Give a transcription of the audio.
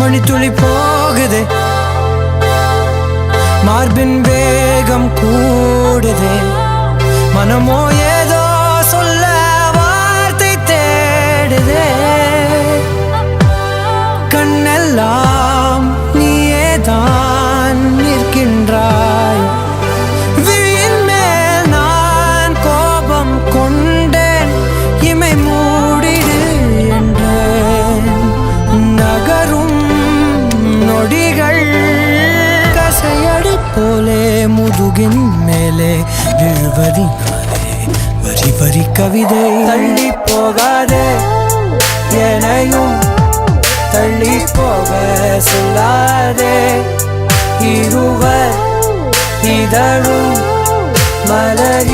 மணித்துளி போகுதே, மார்பின் வேகம் கூடுதே, மனமோ ஏதோ சொல்ல வார்த்தை தேடுதே. கண்ணெல்லாம் நீயேதான் நிற்கின்றாய், விழியின் மேல் நான் கோபம் கொண்டேன், இமை மூடிடு என்றேன். நகரும் நொடிகள் கசையடி போலே முதுகின் மேலே விழுவதினாலே வரி வரி கவிதை. தள்ளி போகாதே, எனையும் தள்ளி போக சொல்லாதே. இருவர் இதழும் மலர்